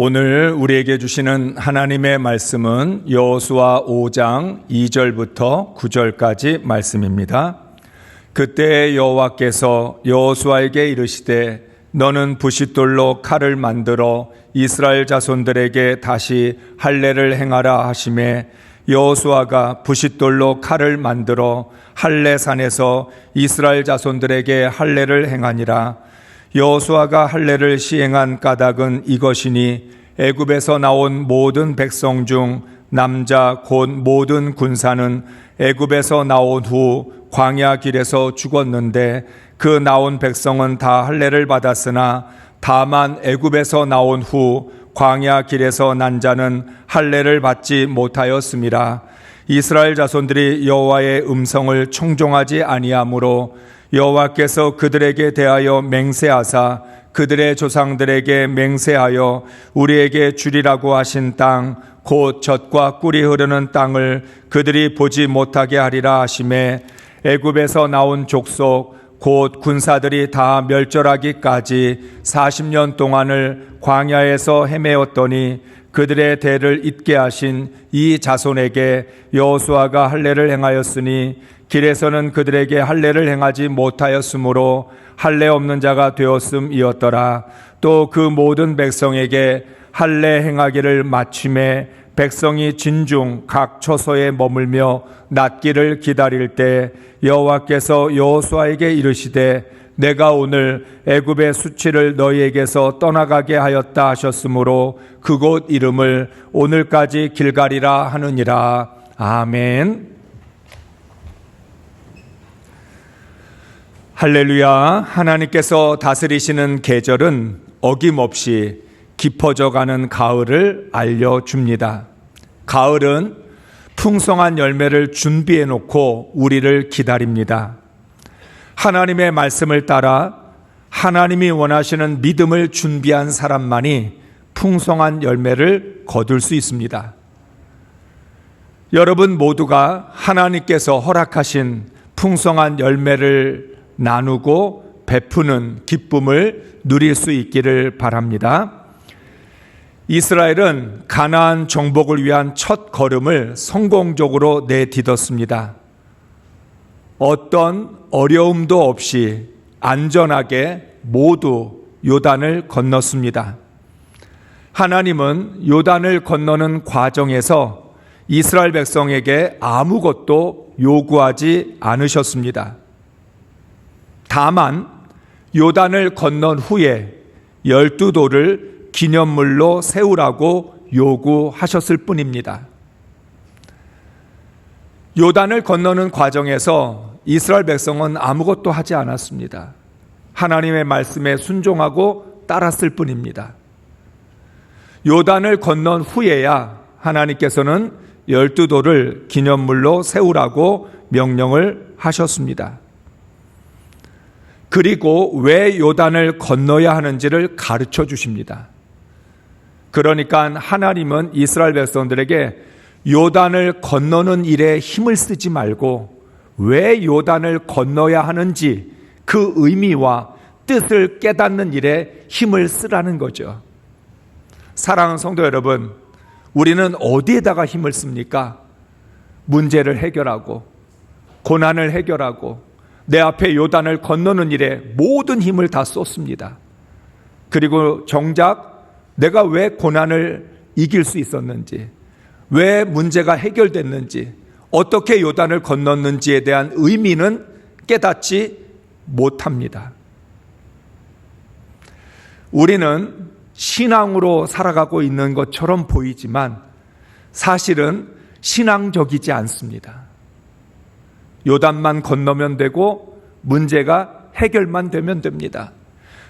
오늘 우리에게 주시는 하나님의 말씀은 여호수아 5장 2절부터 9절까지 말씀입니다. 그때 여호와께서 여호수아에게 이르시되 너는 부싯돌로 칼을 만들어 이스라엘 자손들에게 다시 할례를 행하라 하시매 여호수아가 부싯돌로 칼을 만들어 할례산에서 이스라엘 자손들에게 할례를 행하니라. 여호수아가 할례를 시행한 까닭은 이것이니 애굽에서 나온 모든 백성 중 남자 곧 모든 군사는 애굽에서 나온 후 광야 길에서 죽었는데 그 나온 백성은 다 할례를 받았으나 다만 애굽에서 나온 후 광야 길에서 난 자는 할례를 받지 못하였음이라. 이스라엘 자손들이 여호와의 음성을 청종하지 아니하므로 여호와께서 그들에게 대하여 맹세하사 그들의 조상들에게 맹세하여 우리에게 주리라고 하신 땅 곧 젖과 꿀이 흐르는 땅을 그들이 보지 못하게 하리라 하시매 애굽에서 나온 족속 곧 군사들이 다 멸절하기까지 40년 동안을 광야에서 헤매었더니 그들의 대를 잇게 하신 이 자손에게 여호수아가 할례를 행하였으니 길에서는 그들에게 할례를 행하지 못하였으므로 할례 없는 자가 되었음이었더라. 또 그 모든 백성에게 할례 행하기를 마침에 백성이 진중 각 처소에 머물며 낫기를 기다릴 때 여호와께서 여호수아에게 이르시되 내가 오늘 애굽의 수치를 너희에게서 떠나가게 하였다 하셨으므로 그곳 이름을 오늘까지 길갈이라 하느니라. 아멘. 할렐루야. 하나님께서 다스리시는 계절은 어김없이 깊어져가는 가을을 알려줍니다. 가을은 풍성한 열매를 준비해 놓고 우리를 기다립니다. 하나님의 말씀을 따라 하나님이 원하시는 믿음을 준비한 사람만이 풍성한 열매를 거둘 수 있습니다. 여러분 모두가 하나님께서 허락하신 풍성한 열매를 나누고 베푸는 기쁨을 누릴 수 있기를 바랍니다. 이스라엘은 가나안 정복을 위한 첫 걸음을 성공적으로 내딛었습니다. 어떤 어려움도 없이 안전하게 모두 요단을 건넜습니다. 하나님은 요단을 건너는 과정에서 이스라엘 백성에게 아무것도 요구하지 않으셨습니다. 다만 요단을 건넌 후에 12돌을 기념물로 세우라고 요구하셨을 뿐입니다. 요단을 건너는 과정에서 이스라엘 백성은 아무것도 하지 않았습니다. 하나님의 말씀에 순종하고 따랐을 뿐입니다. 요단을 건넌 후에야 하나님께서는 12돌을 기념물로 세우라고 명령을 하셨습니다. 그리고 왜 요단을 건너야 하는지를 가르쳐 주십니다. 그러니까 하나님은 이스라엘 백성들에게 요단을 건너는 일에 힘을 쓰지 말고 왜 요단을 건너야 하는지 그 의미와 뜻을 깨닫는 일에 힘을 쓰라는 거죠. 사랑하는 성도 여러분, 우리는 어디에다가 힘을 씁니까? 문제를 해결하고 고난을 해결하고 내 앞에 요단을 건너는 일에 모든 힘을 다 쏟습니다. 그리고 정작 내가 왜 고난을 이길 수 있었는지, 왜 문제가 해결됐는지, 어떻게 요단을 건넜는지에 대한 의미는 깨닫지 못합니다. 우리는 신앙으로 살아가고 있는 것처럼 보이지만 사실은 신앙적이지 않습니다. 요단만 건너면 되고 문제가 해결만 되면 됩니다.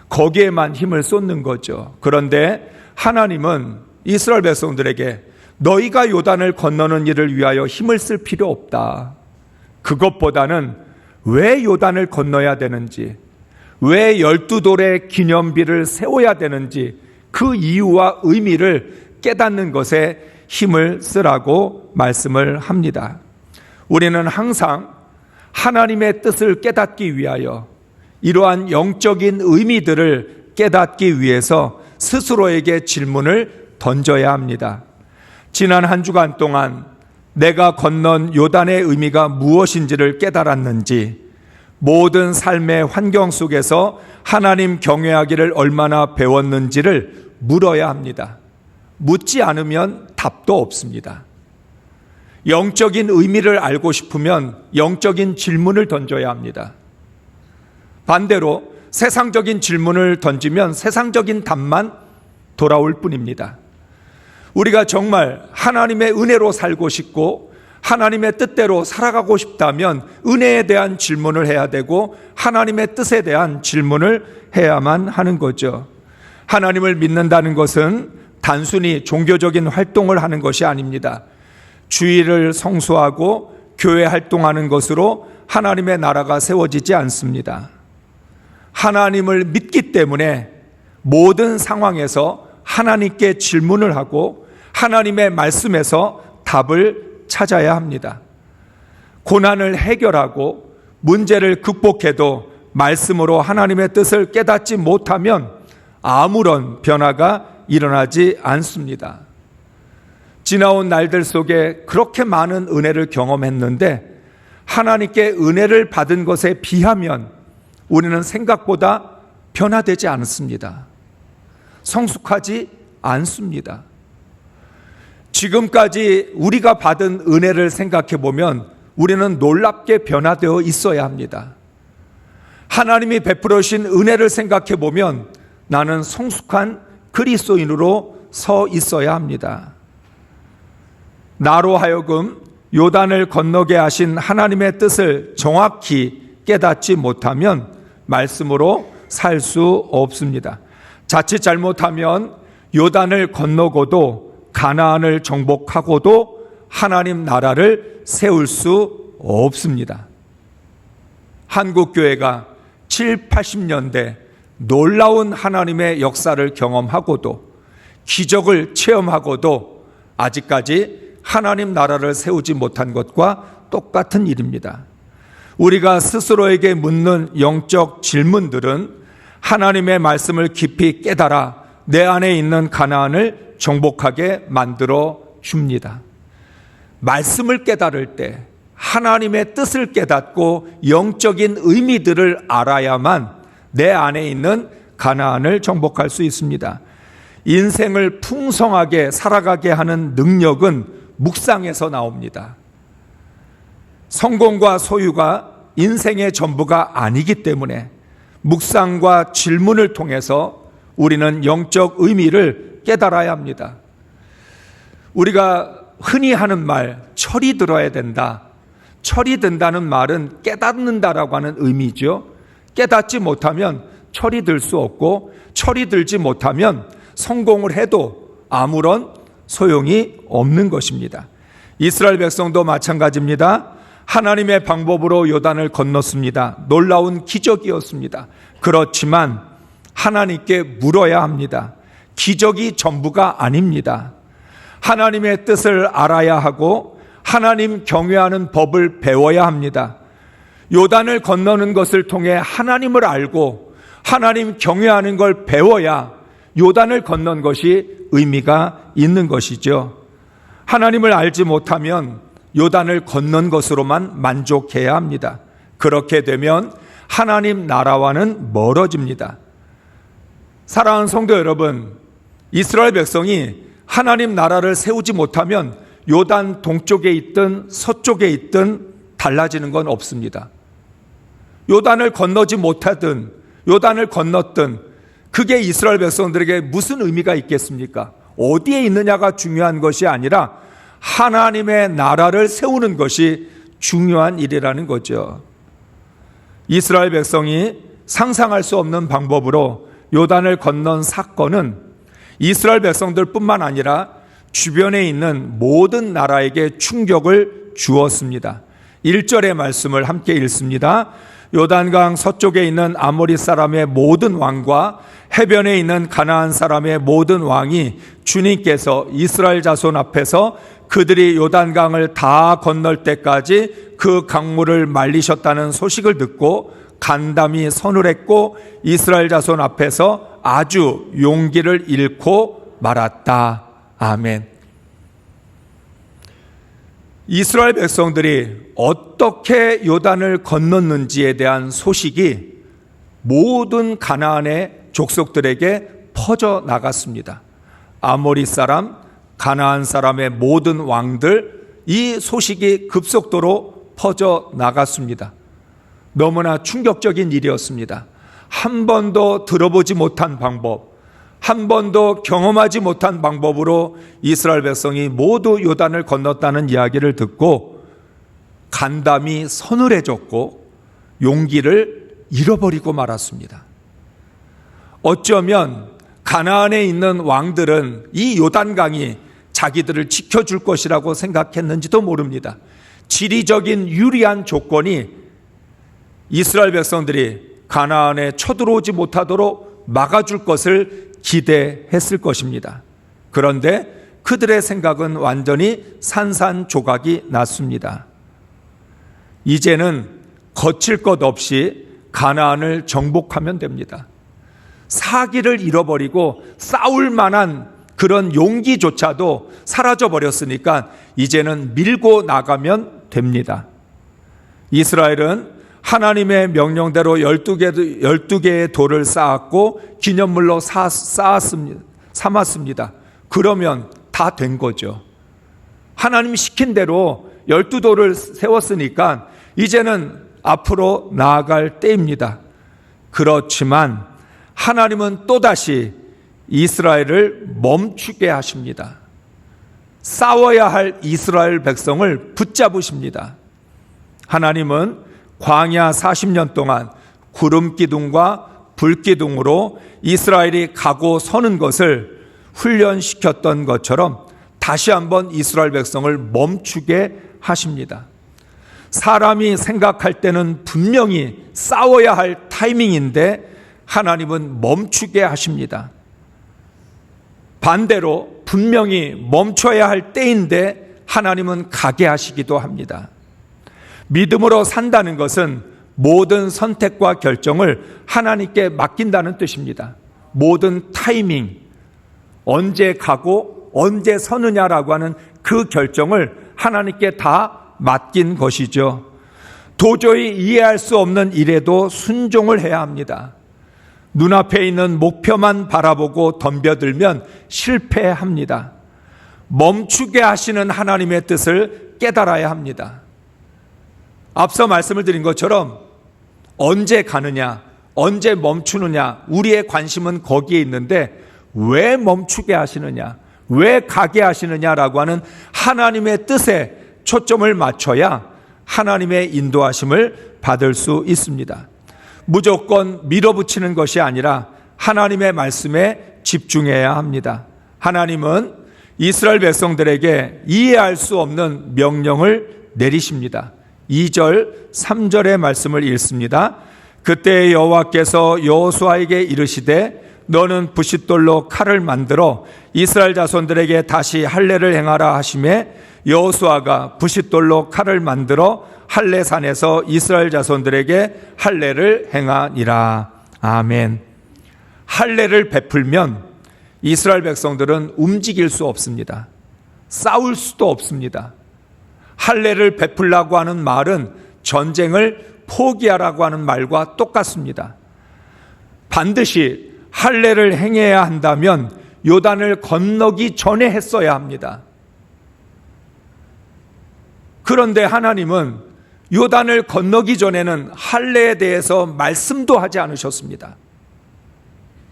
거기에만 힘을 쏟는 거죠. 그런데 하나님은 이스라엘 백성들에게 너희가 요단을 건너는 일을 위하여 힘을 쓸 필요 없다. 그것보다는 왜 요단을 건너야 되는지, 왜 12돌의 기념비를 세워야 되는지 그 이유와 의미를 깨닫는 것에 힘을 쓰라고 말씀을 합니다. 우리는 항상 하나님의 뜻을 깨닫기 위하여 이러한 영적인 의미들을 깨닫기 위해서 스스로에게 질문을 던져야 합니다. 지난 한 주간 동안 내가 건넌 요단의 의미가 무엇인지를 깨달았는지, 모든 삶의 환경 속에서 하나님 경외하기를 얼마나 배웠는지를 물어야 합니다. 묻지 않으면 답도 없습니다. 영적인 의미를 알고 싶으면 영적인 질문을 던져야 합니다. 반대로 세상적인 질문을 던지면 세상적인 답만 돌아올 뿐입니다. 우리가 정말 하나님의 은혜로 살고 싶고 하나님의 뜻대로 살아가고 싶다면 은혜에 대한 질문을 해야 되고 하나님의 뜻에 대한 질문을 해야만 하는 거죠. 하나님을 믿는다는 것은 단순히 종교적인 활동을 하는 것이 아닙니다. 주일을 성수하고 교회 활동하는 것으로 하나님의 나라가 세워지지 않습니다. 하나님을 믿기 때문에 모든 상황에서 하나님께 질문을 하고 하나님의 말씀에서 답을 찾아야 합니다. 고난을 해결하고 문제를 극복해도 말씀으로 하나님의 뜻을 깨닫지 못하면 아무런 변화가 일어나지 않습니다. 지나온 날들 속에 그렇게 많은 은혜를 경험했는데 하나님께 은혜를 받은 것에 비하면 우리는 생각보다 변화되지 않습니다. 성숙하지 않습니다. 지금까지 우리가 받은 은혜를 생각해 보면 우리는 놀랍게 변화되어 있어야 합니다. 하나님이 베풀어 주신 은혜를 생각해 보면 나는 성숙한 그리스도인으로 서 있어야 합니다. 나로 하여금 요단을 건너게 하신 하나님의 뜻을 정확히 깨닫지 못하면 말씀으로 살 수 없습니다. 자칫 잘못하면 요단을 건너고도 가나안을 정복하고도 하나님 나라를 세울 수 없습니다. 한국교회가 7, 80년대 놀라운 하나님의 역사를 경험하고도 기적을 체험하고도 아직까지 하나님 나라를 세우지 못한 것과 똑같은 일입니다. 우리가 스스로에게 묻는 영적 질문들은 하나님의 말씀을 깊이 깨달아 내 안에 있는 가나안을 정복하게 만들어 줍니다. 말씀을 깨달을 때 하나님의 뜻을 깨닫고 영적인 의미들을 알아야만 내 안에 있는 가나안을 정복할 수 있습니다. 인생을 풍성하게 살아가게 하는 능력은 묵상에서 나옵니다. 성공과 소유가 인생의 전부가 아니기 때문에 묵상과 질문을 통해서 우리는 영적 의미를 깨달아야 합니다. 우리가 흔히 하는 말, 철이 들어야 된다. 철이 든다는 말은 깨닫는다라고 하는 의미죠. 깨닫지 못하면 철이 들 수 없고 철이 들지 못하면 성공을 해도 아무런 소용이 없는 것입니다. 이스라엘 백성도 마찬가지입니다. 하나님의 방법으로 요단을 건넜습니다. 놀라운 기적이었습니다. 그렇지만 하나님께 물어야 합니다. 기적이 전부가 아닙니다. 하나님의 뜻을 알아야 하고 하나님 경외하는 법을 배워야 합니다. 요단을 건너는 것을 통해 하나님을 알고 하나님 경외하는 걸 배워야 요단을 건넌 것이 의미가 있는 것이죠. 하나님을 알지 못하면 요단을 건넌 것으로만 만족해야 합니다. 그렇게 되면 하나님 나라와는 멀어집니다. 사랑하는 성도 여러분, 이스라엘 백성이 하나님 나라를 세우지 못하면 요단 동쪽에 있든 서쪽에 있든 달라지는 건 없습니다. 요단을 건너지 못하든 요단을 건넜든 그게 이스라엘 백성들에게 무슨 의미가 있겠습니까? 어디에 있느냐가 중요한 것이 아니라 하나님의 나라를 세우는 것이 중요한 일이라는 거죠. 이스라엘 백성이 상상할 수 없는 방법으로 요단을 건넌 사건은 이스라엘 백성들뿐만 아니라 주변에 있는 모든 나라에게 충격을 주었습니다. 1절의 말씀을 함께 읽습니다. 요단강 서쪽에 있는 아모리 사람의 모든 왕과 해변에 있는 가나안 사람의 모든 왕이 주님께서 이스라엘 자손 앞에서 그들이 요단강을 다 건널 때까지 그 강물을 말리셨다는 소식을 듣고 간담이 선을 했고 이스라엘 자손 앞에서 아주 용기를 잃고 말았다. 아멘. 이스라엘 백성들이 어떻게 요단을 건넜는지에 대한 소식이 모든 가나안의 족속들에게 퍼져 나갔습니다. 아모리 사람, 가나안 사람의 모든 왕들, 이 소식이 급속도로 퍼져 나갔습니다. 너무나 충격적인 일이었습니다. 한 번도 들어보지 못한 방법, 한 번도 경험하지 못한 방법으로 이스라엘 백성이 모두 요단을 건넜다는 이야기를 듣고 간담이 서늘해졌고 용기를 잃어버리고 말았습니다. 어쩌면 가나안에 있는 왕들은 이 요단강이 자기들을 지켜줄 것이라고 생각했는지도 모릅니다. 지리적인 유리한 조건이 이스라엘 백성들이 가나안에 쳐들어오지 못하도록 막아줄 것을 기대했을 것입니다. 그런데 그들의 생각은 완전히 산산조각이 났습니다. 이제는 거칠 것 없이 가나안을 정복하면 됩니다. 사기를 잃어버리고 싸울 만한 그런 용기조차도 사라져버렸으니까 이제는 밀고 나가면 됩니다. 이스라엘은 하나님의 명령대로 12개의 돌을 쌓았고 기념물로 삼았습니다. 그러면 다 된 거죠. 하나님 시킨 대로 12돌을 세웠으니까 이제는 앞으로 나아갈 때입니다. 그렇지만 하나님은 또다시 이스라엘을 멈추게 하십니다. 싸워야 할 이스라엘 백성을 붙잡으십니다. 하나님은 광야 40년 동안 구름기둥과 불기둥으로 이스라엘이 가고 서는 것을 훈련시켰던 것처럼 다시 한번 이스라엘 백성을 멈추게 하십니다. 사람이 생각할 때는 분명히 싸워야 할 타이밍인데 하나님은 멈추게 하십니다. 반대로 분명히 멈춰야 할 때인데 하나님은 가게 하시기도 합니다. 믿음으로 산다는 것은 모든 선택과 결정을 하나님께 맡긴다는 뜻입니다. 모든 타이밍, 언제 가고 언제 서느냐라고 하는 그 결정을 하나님께 다 맡긴 것이죠. 도저히 이해할 수 없는 일에도 순종을 해야 합니다. 눈앞에 있는 목표만 바라보고 덤벼들면 실패합니다. 멈추게 하시는 하나님의 뜻을 깨달아야 합니다. 앞서 말씀을 드린 것처럼 언제 가느냐, 언제 멈추느냐, 우리의 관심은 거기에 있는데 왜 멈추게 하시느냐, 왜 가게 하시느냐라고 하는 하나님의 뜻에 초점을 맞춰야 하나님의 인도하심을 받을 수 있습니다. 무조건 밀어붙이는 것이 아니라 하나님의 말씀에 집중해야 합니다. 하나님은 이스라엘 백성들에게 이해할 수 없는 명령을 내리십니다. 2절, 3절의 말씀을 읽습니다. 그때 여호와께서 여호수아에게 이르시되 너는 부싯돌로 칼을 만들어 이스라엘 자손들에게 다시 할례를 행하라 하시매 여호수아가 부싯돌로 칼을 만들어 할례산에서 이스라엘 자손들에게 할례를 행하니라. 아멘. 할례를 베풀면 이스라엘 백성들은 움직일 수 없습니다. 싸울 수도 없습니다. 할례를 베풀라고 하는 말은 전쟁을 포기하라고 하는 말과 똑같습니다. 반드시 할례를 행해야 한다면 요단을 건너기 전에 했어야 합니다. 그런데 하나님은 요단을 건너기 전에는 할례에 대해서 말씀도 하지 않으셨습니다.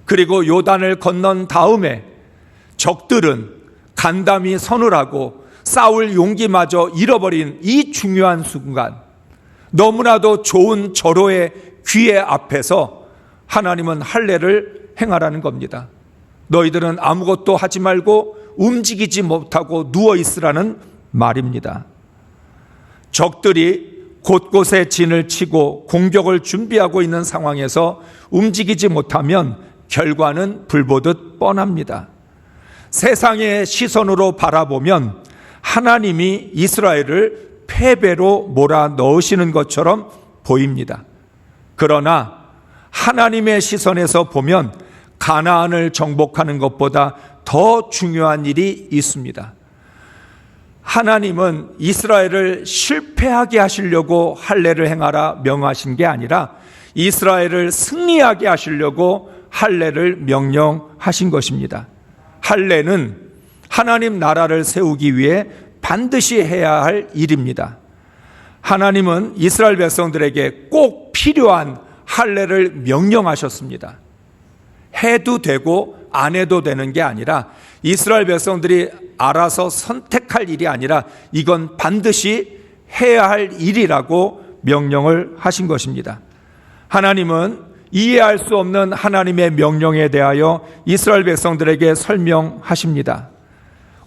그리고 요단을 건넌 다음에 적들은 간담이 서늘하고 싸울 용기마저 잃어버린 이 중요한 순간, 너무나도 좋은 절호의 귀의 앞에서 하나님은 할례를 행하라는 겁니다. 너희들은 아무것도 하지 말고 움직이지 못하고 누워있으라는 말입니다. 적들이 곳곳에 진을 치고 공격을 준비하고 있는 상황에서 움직이지 못하면 결과는 불보듯 뻔합니다. 세상의 시선으로 바라보면 하나님이 이스라엘을 패배로 몰아넣으시는 것처럼 보입니다. 그러나 하나님의 시선에서 보면 가나안을 정복하는 것보다 더 중요한 일이 있습니다. 하나님은 이스라엘을 실패하게 하시려고 할례를 행하라 명하신 게 아니라 이스라엘을 승리하게 하시려고 할례를 명령하신 것입니다. 할례는 하나님 나라를 세우기 위해 반드시 해야 할 일입니다. 하나님은 이스라엘 백성들에게 꼭 필요한 할례를 명령하셨습니다. 해도 되고 안 해도 되는 게 아니라 이스라엘 백성들이 알아서 선택할 일이 아니라 이건 반드시 해야 할 일이라고 명령을 하신 것입니다. 하나님은 이해할 수 없는 하나님의 명령에 대하여 이스라엘 백성들에게 설명하십니다.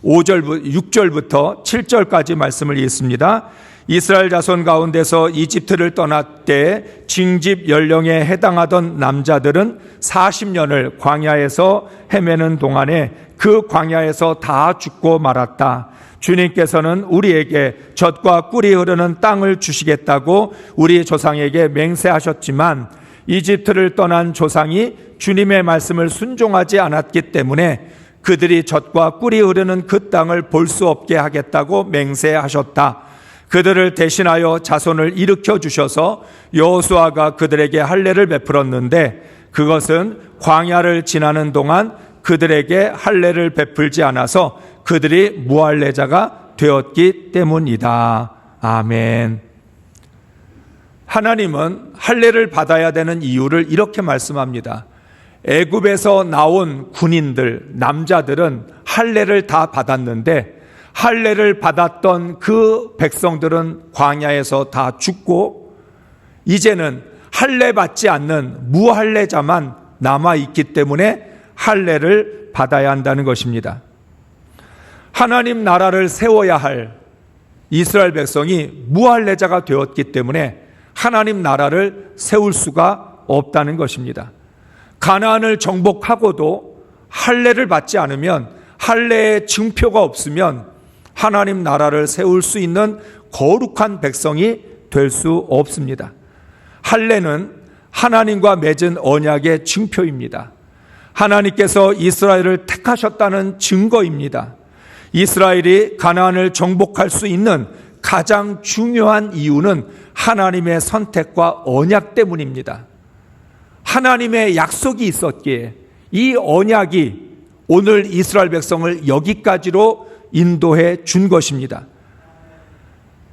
6절부터 7절까지 말씀을 읽습니다. 이스라엘 자손 가운데서 이집트를 떠날 때 징집 연령에 해당하던 남자들은 40년을 광야에서 헤매는 동안에 그 광야에서 다 죽고 말았다. 주님께서는 우리에게 젖과 꿀이 흐르는 땅을 주시겠다고 우리 조상에게 맹세하셨지만 이집트를 떠난 조상이 주님의 말씀을 순종하지 않았기 때문에 그들이 젖과 꿀이 흐르는 그 땅을 볼 수 없게 하겠다고 맹세하셨다. 그들을 대신하여 자손을 일으켜 주셔서 여호수아가 그들에게 할례를 베풀었는데 그것은 광야를 지나는 동안 그들에게 할례를 베풀지 않아서 그들이 무할례자가 되었기 때문이다. 아멘. 하나님은 할례를 받아야 되는 이유를 이렇게 말씀합니다. 애굽에서 나온 군인들, 남자들은 할례를 다 받았는데 할례를 받았던 그 백성들은 광야에서 다 죽고 이제는 할례 받지 않는 무할례자만 남아있기 때문에 할례를 받아야 한다는 것입니다. 하나님 나라를 세워야 할 이스라엘 백성이 무할례자가 되었기 때문에 하나님 나라를 세울 수가 없다는 것입니다. 가나안을 정복하고도 할례를 받지 않으면 할례의 증표가 없으면 하나님 나라를 세울 수 있는 거룩한 백성이 될 수 없습니다. 할례는 하나님과 맺은 언약의 증표입니다. 하나님께서 이스라엘을 택하셨다는 증거입니다. 이스라엘이 가나안을 정복할 수 있는 가장 중요한 이유는 하나님의 선택과 언약 때문입니다. 하나님의 약속이 있었기에 이 언약이 오늘 이스라엘 백성을 여기까지로 인도해 준 것입니다.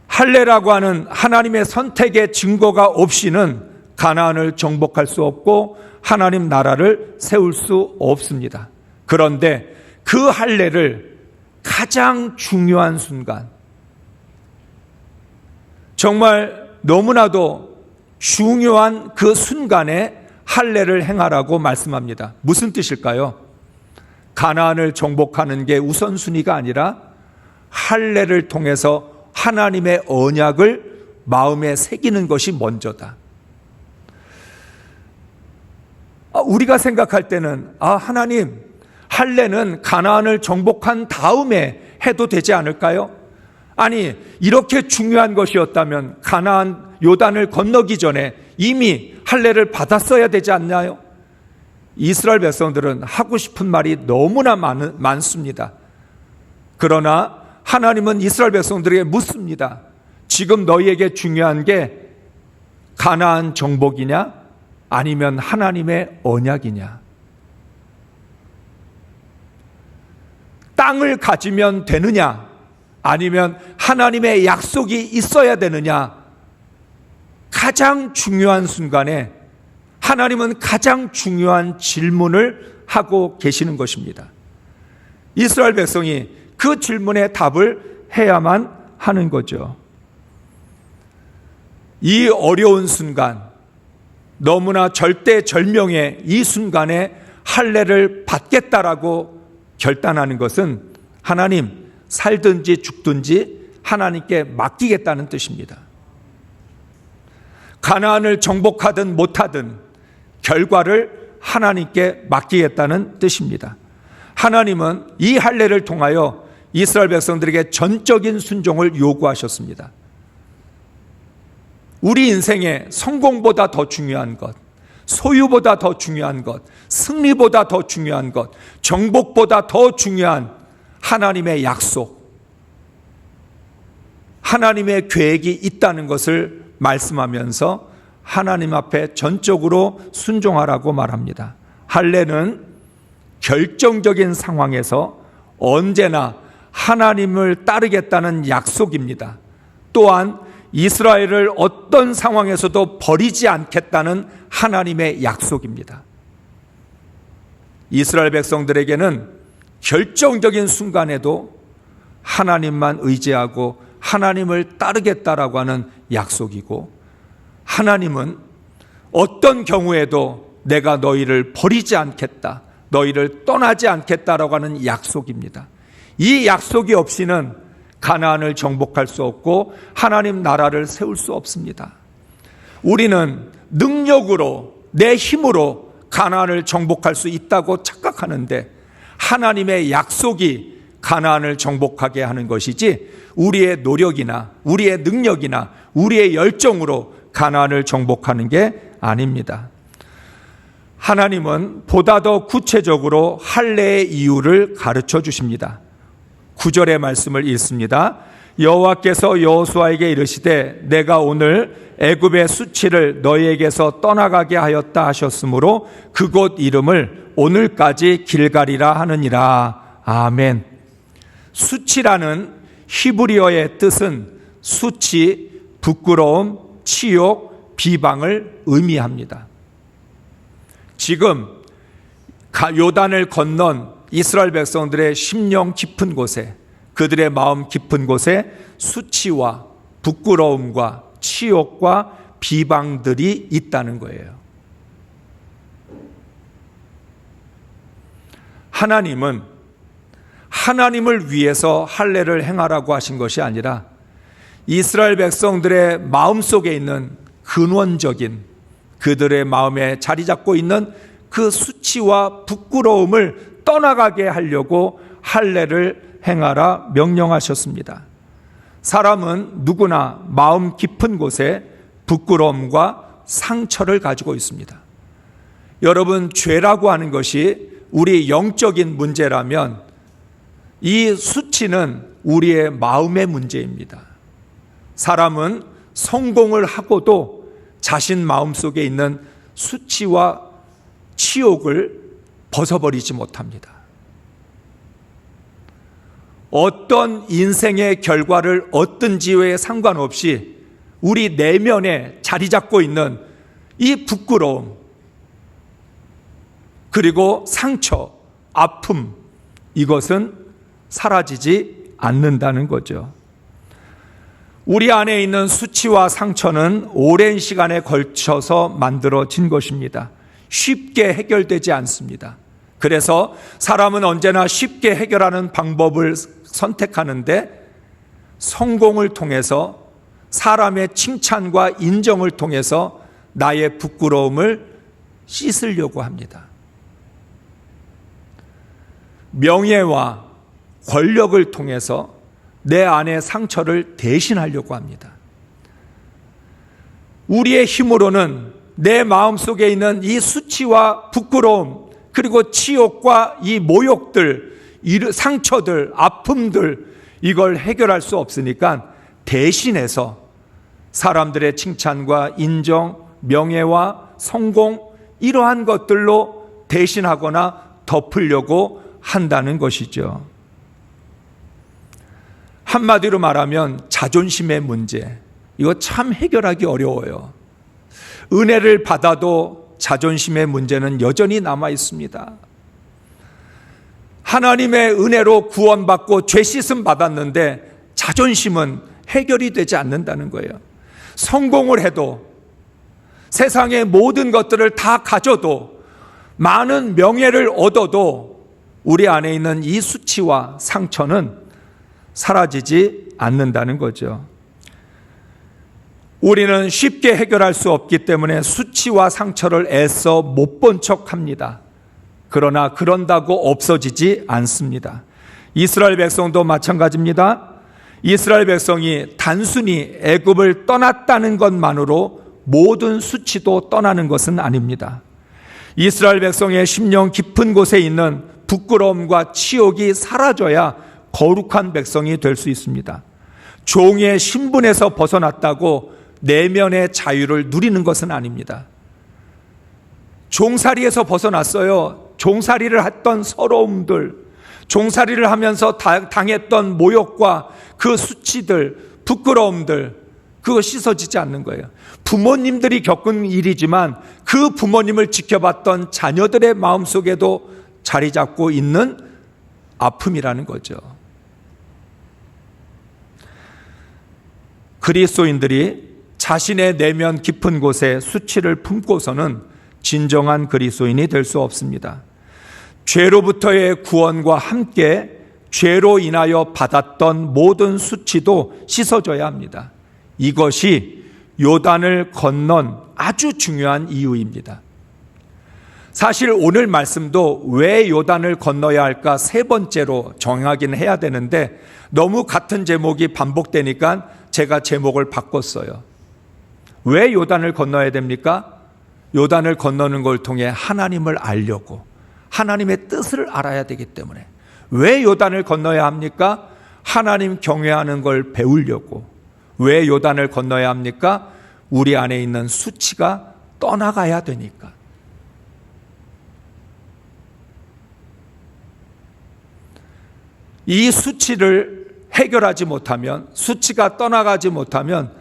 할례라고 하는 하나님의 선택의 증거가 없이는 가나안을 정복할 수 없고 하나님 나라를 세울 수 없습니다. 그런데 그 할례를 가장 중요한 순간, 정말 너무나도 중요한 그 순간에 할례를 행하라고 말씀합니다. 무슨 뜻일까요? 가나안을 정복하는 게 우선순위가 아니라 할례를 통해서 하나님의 언약을 마음에 새기는 것이 먼저다. 우리가 생각할 때는 하나님, 할례는 가나안을 정복한 다음에 해도 되지 않을까요? 아니, 이렇게 중요한 것이었다면 가나안 요단을 건너기 전에 이미 할례를 받았어야 되지 않나요? 이스라엘 백성들은 하고 싶은 말이 너무나 많습니다. 그러나 하나님은 이스라엘 백성들에게 묻습니다. 지금 너희에게 중요한 게 가나안 정복이냐 아니면 하나님의 언약이냐? 땅을 가지면 되느냐 아니면 하나님의 약속이 있어야 되느냐? 가장 중요한 순간에 하나님은 가장 중요한 질문을 하고 계시는 것입니다. 이스라엘 백성이 그 질문에 답을 해야만 하는 거죠. 이 어려운 순간, 너무나 절대절명의 이 순간에 할례를 받겠다라고 결단하는 것은 하나님, 살든지 죽든지 하나님께 맡기겠다는 뜻입니다. 가나안을 정복하든 못하든 결과를 하나님께 맡기겠다는 뜻입니다. 하나님은 이 할례를 통하여 이스라엘 백성들에게 전적인 순종을 요구하셨습니다. 우리 인생에 성공보다 더 중요한 것, 소유보다 더 중요한 것, 승리보다 더 중요한 것, 정복보다 더 중요한 하나님의 약속, 하나님의 계획이 있다는 것을 말씀하면서 하나님 앞에 전적으로 순종하라고 말합니다. 할례는 결정적인 상황에서 언제나 하나님을 따르겠다는 약속입니다. 또한 이스라엘을 어떤 상황에서도 버리지 않겠다는 하나님의 약속입니다. 이스라엘 백성들에게는 결정적인 순간에도 하나님만 의지하고 하나님을 따르겠다라고 하는 약속이고, 하나님은 어떤 경우에도 내가 너희를 버리지 않겠다, 너희를 떠나지 않겠다라고 하는 약속입니다. 이 약속이 없이는 가나안을 정복할 수 없고 하나님 나라를 세울 수 없습니다. 우리는 능력으로, 내 힘으로 가나안을 정복할 수 있다고 착각하는데, 하나님의 약속이 가나안을 정복하게 하는 것이지 우리의 노력이나 우리의 능력이나 우리의 열정으로 가나안을 정복하는 게 아닙니다. 하나님은 보다 더 구체적으로 할례의 이유를 가르쳐 주십니다. 9절의 말씀을 읽습니다. 여호와께서 여호수아에게 이르시되 내가 오늘 애굽의 수치를 너희에게서 떠나가게 하였다 하셨으므로 그곳 이름을 오늘까지 길갈이라 하느니라. 아멘. 수치라는 히브리어의 뜻은 수치, 부끄러움, 치욕, 비방을 의미합니다. 지금 요단을 건넌 이스라엘 백성들의 심령 깊은 곳에, 그들의 마음 깊은 곳에 수치와 부끄러움과 치욕과 비방들이 있다는 거예요. 하나님은 하나님을 위해서 할례를 행하라고 하신 것이 아니라 이스라엘 백성들의 마음속에 있는 근원적인, 그들의 마음에 자리 잡고 있는 그 수치와 부끄러움을 떠나가게 하려고 할례를 행하라 명령하셨습니다. 사람은 누구나 마음 깊은 곳에 부끄러움과 상처를 가지고 있습니다. 여러분, 죄라고 하는 것이 우리 영적인 문제라면 이 수치는 우리의 마음의 문제입니다. 사람은 성공을 하고도 자신 마음속에 있는 수치와 치욕을 벗어버리지 못합니다. 어떤 인생의 결과를 얻든지에 상관없이 우리 내면에 자리 잡고 있는 이 부끄러움, 그리고 상처, 아픔, 이것은 사라지지 않는다는 거죠. 우리 안에 있는 수치와 상처는 오랜 시간에 걸쳐서 만들어진 것입니다. 쉽게 해결되지 않습니다. 그래서 사람은 언제나 쉽게 해결하는 방법을 선택하는데, 성공을 통해서, 사람의 칭찬과 인정을 통해서 나의 부끄러움을 씻으려고 합니다. 명예와 권력을 통해서 내 안의 상처를 대신하려고 합니다. 우리의 힘으로는 내 마음속에 있는 이 수치와 부끄러움, 그리고 치욕과 이 모욕들, 상처들, 아픔들, 이걸 해결할 수 없으니까 대신해서 사람들의 칭찬과 인정, 명예와 성공, 이러한 것들로 대신하거나 덮으려고 한다는 것이죠. 한마디로 말하면 자존심의 문제, 이거 참 해결하기 어려워요. 은혜를 받아도 자존심의 문제는 여전히 남아 있습니다. 하나님의 은혜로 구원받고 죄 씻음 받았는데 자존심은 해결이 되지 않는다는 거예요. 성공을 해도, 세상의 모든 것들을 다 가져도, 많은 명예를 얻어도 우리 안에 있는 이 수치와 상처는 사라지지 않는다는 거죠. 우리는 쉽게 해결할 수 없기 때문에 수치와 상처를 애써 못 본 척합니다. 그러나 그런다고 없어지지 않습니다. 이스라엘 백성도 마찬가지입니다. 이스라엘 백성이 단순히 애굽을 떠났다는 것만으로 모든 수치도 떠나는 것은 아닙니다. 이스라엘 백성의 심령 깊은 곳에 있는 부끄러움과 치욕이 사라져야 거룩한 백성이 될 수 있습니다. 종의 신분에서 벗어났다고 내면의 자유를 누리는 것은 아닙니다. 종살이에서 벗어났어요. 종살이를 했던 서러움들, 종살이를 하면서 당했던 모욕과 그 수치들, 부끄러움들, 그거 씻어지지 않는 거예요. 부모님들이 겪은 일이지만 그 부모님을 지켜봤던 자녀들의 마음속에도 자리 잡고 있는 아픔이라는 거죠. 그리스도인들이 자신의 내면 깊은 곳에 수치를 품고서는 진정한 그리스도인이 될 수 없습니다. 죄로부터의 구원과 함께 죄로 인하여 받았던 모든 수치도 씻어져야 합니다. 이것이 요단을 건넌 아주 중요한 이유입니다. 사실 오늘 말씀도 왜 요단을 건너야 할까 세 번째로 정하긴 해야 되는데 너무 같은 제목이 반복되니까 제가 제목을 바꿨어요. 왜 요단을 건너야 됩니까? 요단을 건너는 걸 통해 하나님을 알려고, 하나님의 뜻을 알아야 되기 때문에. 왜 요단을 건너야 합니까? 하나님 경외하는 걸 배우려고. 왜 요단을 건너야 합니까? 우리 안에 있는 수치가 떠나가야 되니까. 이 수치를 해결하지 못하면, 수치가 떠나가지 못하면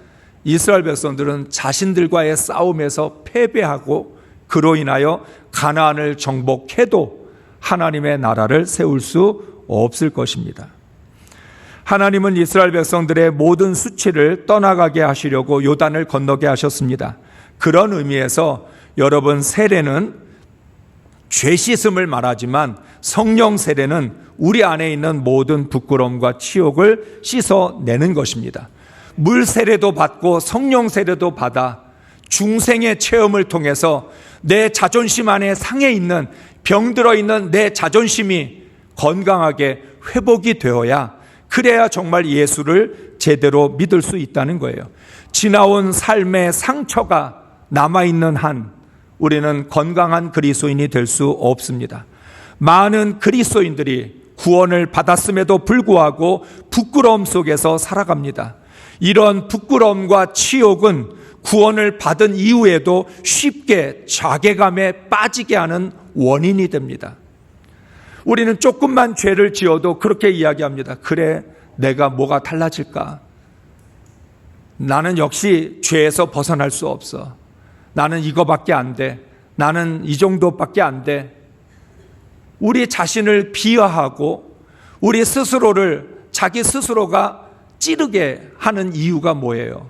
이스라엘 백성들은 자신들과의 싸움에서 패배하고 그로 인하여 가나안을 정복해도 하나님의 나라를 세울 수 없을 것입니다. 하나님은 이스라엘 백성들의 모든 수치를 떠나가게 하시려고 요단을 건너게 하셨습니다. 그런 의미에서 여러분, 세례는 죄 씻음을 말하지만 성령 세례는 우리 안에 있는 모든 부끄러움과 치욕을 씻어내는 것입니다. 물 세례도 받고 성령 세례도 받아 중생의 체험을 통해서 내 자존심 안에 상해 있는, 병들어 있는 내 자존심이 건강하게 회복이 되어야, 그래야 정말 예수를 제대로 믿을 수 있다는 거예요. 지나온 삶의 상처가 남아있는 한 우리는 건강한 그리스도인이 될 수 없습니다. 많은 그리스도인들이 구원을 받았음에도 불구하고 부끄러움 속에서 살아갑니다. 이런 부끄러움과 치욕은 구원을 받은 이후에도 쉽게 자괴감에 빠지게 하는 원인이 됩니다. 우리는 조금만 죄를 지어도 그렇게 이야기합니다. 그래, 내가 뭐가 달라질까? 나는 역시 죄에서 벗어날 수 없어. 나는 이거밖에 안 돼. 나는 이 정도밖에 안 돼. 우리 자신을 비하하고 우리 스스로를, 자기 스스로가 찌르게 하는 이유가 뭐예요?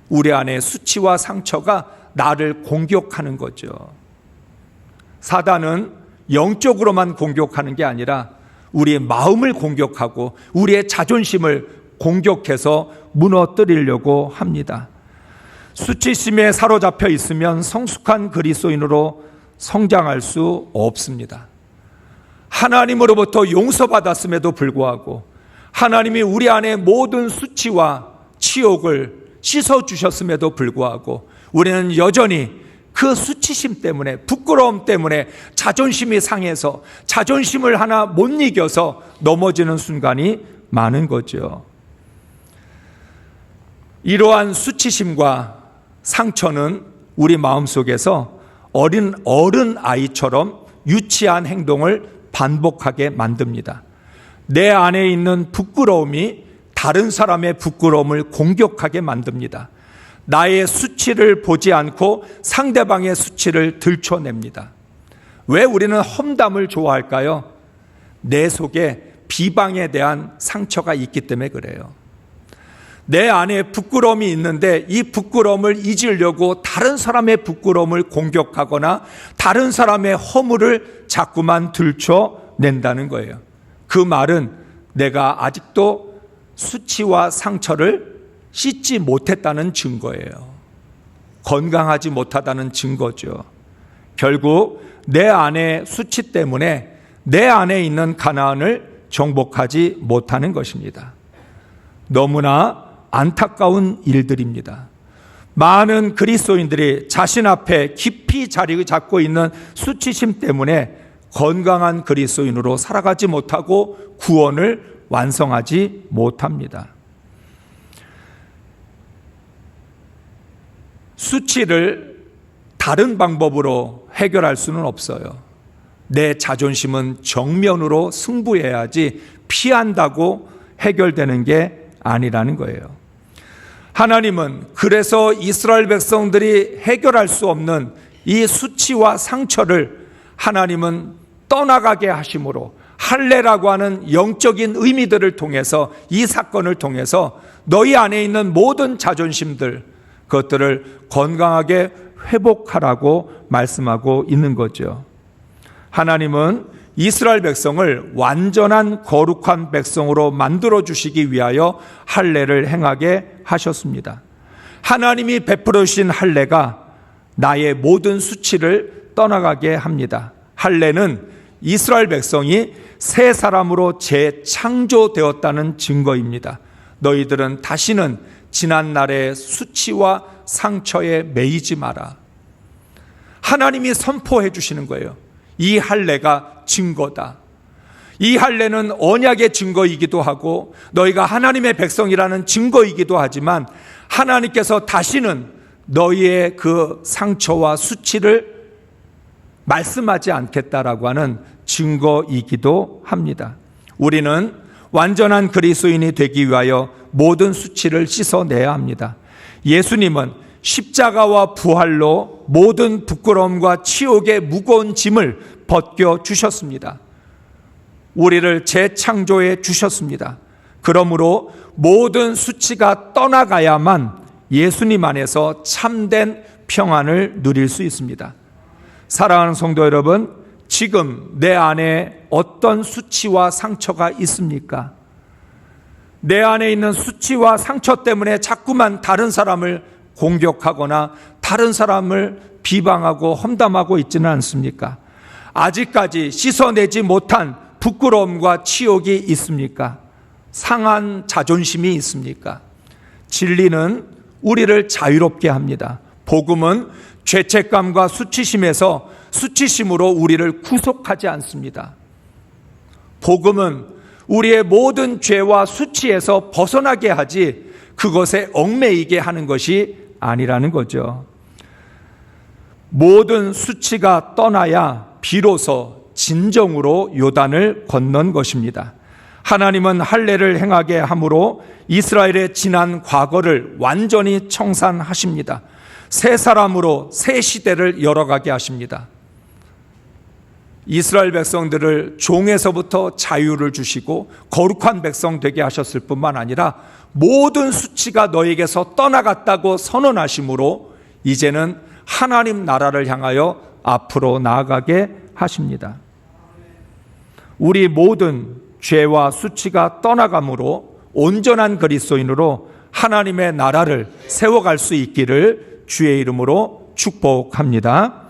우리 안에 수치와 상처가 나를 공격하는 거죠. 사단은 영적으로만 공격하는 게 아니라 우리의 마음을 공격하고 우리의 자존심을 공격해서 무너뜨리려고 합니다. 수치심에 사로잡혀 있으면 성숙한 그리스도인으로 성장할 수 없습니다. 하나님으로부터 용서받았음에도 불구하고 하나님이 우리 안에 모든 수치와 치욕을 씻어주셨음에도 불구하고 우리는 여전히 그 수치심 때문에, 부끄러움 때문에 자존심이 상해서 자존심을 하나 못 이겨서 넘어지는 순간이 많은 거죠. 이러한 수치심과 상처는 우리 마음속에서 어른 아이처럼 유치한 행동을 반복하게 만듭니다. 내 안에 있는 부끄러움이 다른 사람의 부끄러움을 공격하게 만듭니다. 나의 수치를 보지 않고 상대방의 수치를 들춰냅니다. 왜 우리는 험담을 좋아할까요? 내 속에 비방에 대한 상처가 있기 때문에 그래요. 내 안에 부끄러움이 있는데 이 부끄러움을 잊으려고 다른 사람의 부끄러움을 공격하거나 다른 사람의 허물을 자꾸만 들춰낸다는 거예요. 그 말은 내가 아직도 수치와 상처를 씻지 못했다는 증거예요. 건강하지 못하다는 증거죠. 결국 내 안의 수치 때문에 내 안에 있는 가나안을 정복하지 못하는 것입니다. 너무나 안타까운 일들입니다. 많은 그리스도인들이 자신 앞에 깊이 자리 잡고 있는 수치심 때문에 건강한 그리스도인으로 살아가지 못하고 구원을 완성하지 못합니다. 수치를 다른 방법으로 해결할 수는 없어요. 내 자존심은 정면으로 승부해야지 피한다고 해결되는 게 아니라는 거예요. 하나님은 그래서 이스라엘 백성들이 해결할 수 없는 이 수치와 상처를 하나님은 떠나가게 하심으로 할례라고 하는 영적인 의미들을 통해서 이 사건을 통해서 너희 안에 있는 모든 자존심들 그것들을 건강하게 회복하라고 말씀하고 있는 거죠. 하나님은 이스라엘 백성을 완전한 거룩한 백성으로 만들어 주시기 위하여 할례를 행하게 하셨습니다. 하나님이 베풀어 주신 할례가 나의 모든 수치를 떠나가게 합니다. 할례는 이스라엘 백성이 새 사람으로 재창조되었다는 증거입니다. 너희들은 다시는 지난 날의 수치와 상처에 매이지 마라. 하나님이 선포해 주시는 거예요. 이 할례가 증거다. 이 할례는 언약의 증거이기도 하고 너희가 하나님의 백성이라는 증거이기도 하지만 하나님께서 다시는 너희의 그 상처와 수치를 말씀하지 않겠다라고 하는 증거이기도 합니다. 우리는 완전한 그리스도인이 되기 위하여 모든 수치를 씻어내야 합니다. 예수님은 십자가와 부활로 모든 부끄러움과 치욕의 무거운 짐을 벗겨 주셨습니다. 우리를 재창조해 주셨습니다. 그러므로 모든 수치가 떠나가야만 예수님 안에서 참된 평안을 누릴 수 있습니다. 사랑하는 성도 여러분, 지금 내 안에 어떤 수치와 상처가 있습니까? 내 안에 있는 수치와 상처 때문에 자꾸만 다른 사람을 공격하거나 다른 사람을 비방하고 험담하고 있지는 않습니까? 아직까지 씻어내지 못한 부끄러움과 치욕이 있습니까? 상한 자존심이 있습니까? 진리는 우리를 자유롭게 합니다. 복음은 죄책감과 수치심에서 수치심으로 우리를 구속하지 않습니다. 복음은 우리의 모든 죄와 수치에서 벗어나게 하지 그것에 얽매이게 하는 것이 아니라는 거죠. 모든 수치가 떠나야 비로소 진정으로 요단을 건넌 것입니다. 하나님은 할례를 행하게 함으로 이스라엘의 지난 과거를 완전히 청산하십니다. 새 사람으로 새 시대를 열어가게 하십니다. 이스라엘 백성들을 종에서부터 자유를 주시고 거룩한 백성 되게 하셨을 뿐만 아니라 모든 수치가 너에게서 떠나갔다고 선언하심으로 이제는 하나님 나라를 향하여 앞으로 나아가게 하십니다. 우리 모든 죄와 수치가 떠나감으로 온전한 그리스도인으로 하나님의 나라를 세워갈 수 있기를 주의 이름으로 축복합니다.